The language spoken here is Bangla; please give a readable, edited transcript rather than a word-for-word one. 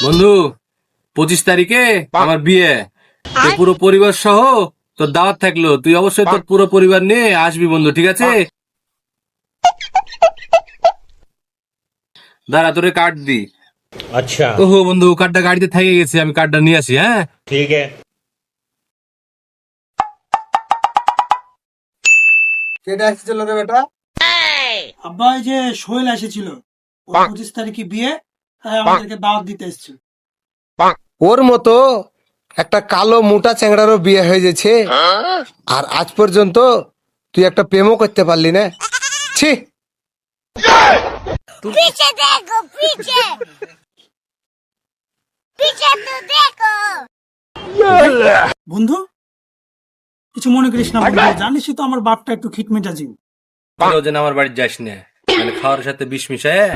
বন্ধু 25 তারিখে আমার বিয়ে, তো পুরো পরিবার সহ তোর দাওয়াত থাকলো, তুই অবশ্যই তোর পুরো পরিবার নিয়ে আসবি বন্ধু, ঠিক আছে? দাঁড়া তোরে কার্ড দি। अच्छा ওহো বন্ধু, কার্ডটা গাড়িতে থেকে গেছে, আমি কার্ডটা নিয়ে আসি। হ্যাঁ ठीक है। কেটে আসছিল রে বেটা? আব্বা এই যে সোহেল এসেছিল, ওর 25 তারিখে বিয়ে, তাই আমাদেরকে দাওয়াত দিতে এসেছিল। ওর মতো একটা কালো মোটা চ্যাংড়ারও বিয়ে হয়ে গেছে, আর আজ পর্যন্ত তুই একটা প্রেমও করতে পারলি না। ছি। पीछे देखो पीछे पीछे तो देखो। বন্ধু, কিছু মনে করিস না বন্ধু, জানিসই তো আমার বাপটা একটু খিটমিটাজি। তোরাও যেন আমার বাড়ি যাস না, মানে খাওয়ার সাথে বিষ মিশায়